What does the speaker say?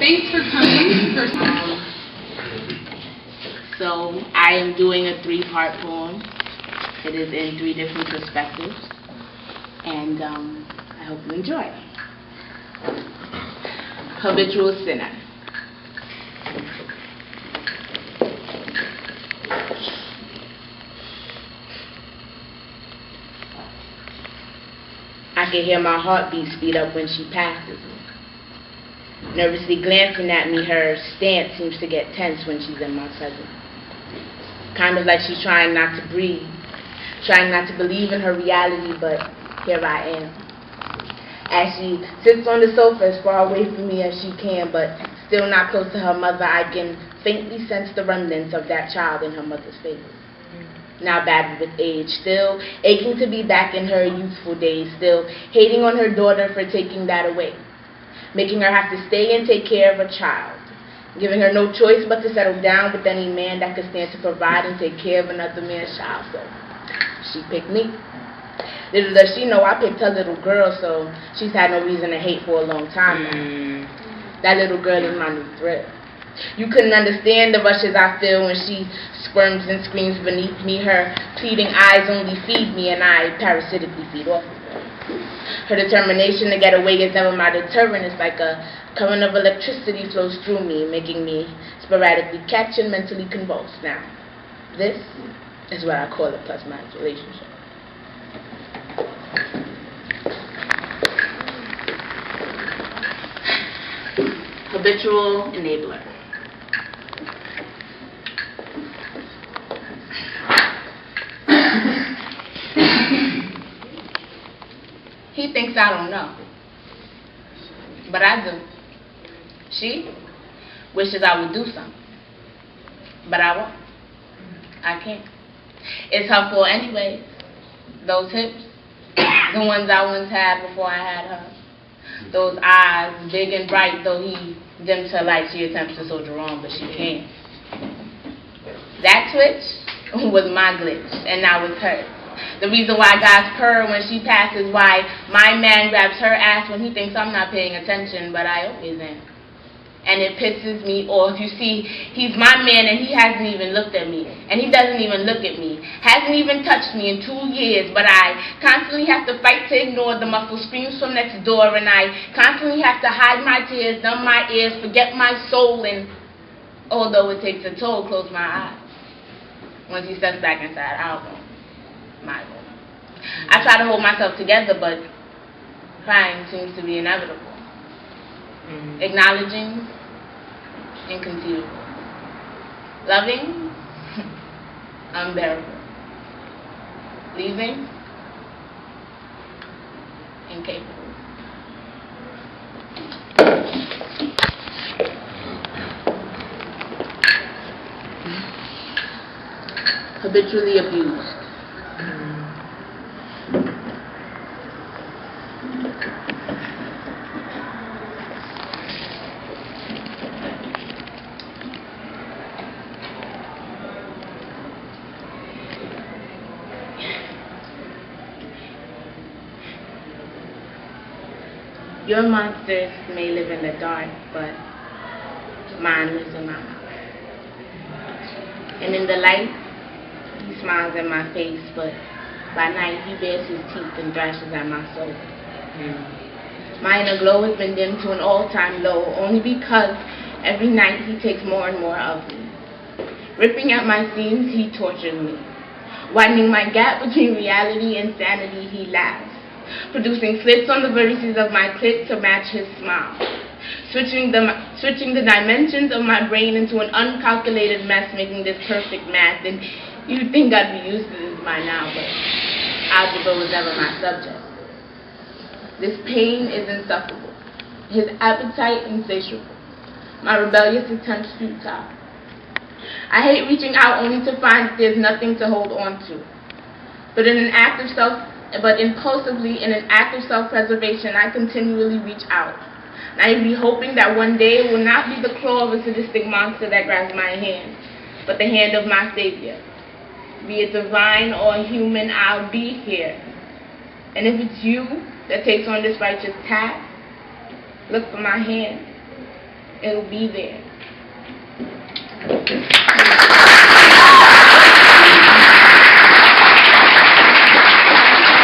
Thanks for coming. So I am doing a 3-part poem. It is in 3 different perspectives, and I hope you enjoy. Habitual Sinner. I can hear my heartbeat speed up when she passes me. Nervously glancing at me, her stance seems to get tense when she's in my presence. Kind of like she's trying not to breathe, trying not to believe in her reality, but here I am. As she sits on the sofa as far away from me as she can, but still not close to her mother, I can faintly sense the remnants of that child in her mother's face. Now battered with age, still aching to be back in her youthful days, still hating on her daughter for taking that away, making her have to stay and take care of a child, giving her no choice but to settle down with any man that could stand to provide and take care of another man's child. So she picked me. Little does she know I picked her little girl, so she's had no reason to hate for a long time now. That little girl is my new thrill. You couldn't understand the rushes I feel when she squirms and screams beneath me. Her pleading eyes only feed me, and I parasitically feed off of her. Her determination to get away is never my deterrent. It's like a current of electricity flows through me, making me sporadically catch and mentally convulse. Now, this is what I call a plus-minus relationship. Habitual enabler. He thinks I don't know, but I do. She wishes I would do something, but I won't. I can't. It's her fault anyways. Those hips, the ones I once had before I had her. Those eyes, big and bright, though he dims her light, she attempts to soldier on, but she can't. That twitch was my glitch, and now it's hers. The reason why guys purr when she passes, why my man grabs her ass when he thinks I'm not paying attention, but I always am. And it pisses me off. You see, he's my man and he hasn't even looked at me. And he doesn't even look at me. Hasn't even touched me in 2 years, but I constantly have to fight to ignore the muffled screams from next door, and I constantly have to hide my tears, numb my ears, forget my soul, and although it takes a toll, close my eyes. Once he steps back inside, I'll go. My room. I try to hold myself together, but crying seems to be inevitable. Acknowledging, inconceivable. Loving, unbearable. Leaving, incapable. Habitually abused. Your monsters may live in the dark, but mine lives in my house. And in the light, he smiles at my face, but by night he bares his teeth and thrashes at my soul. My inner glow has been dimmed to an all-time low, only because every night he takes more and more of me. Ripping at my seams, he tortures me. Widening my gap between reality and sanity, he laughs. Producing slits on the vertices of my clit to match his smile. Switching the dimensions of my brain into an uncalculated mess, making this perfect math. And you'd think I'd be used to this by now, but algebra was never my subject. This pain is insufferable. His appetite insatiable. My rebellious attempts futile. I hate reaching out only to find that there's nothing to hold on to. But impulsively, in an act of self-preservation, I continually reach out. Naively hoping that one day it will not be the claw of a sadistic monster that grabs my hand, but the hand of my Savior. Be it divine or human, I'll be here. And if it's you that takes on this righteous task, look for my hand. It'll be there.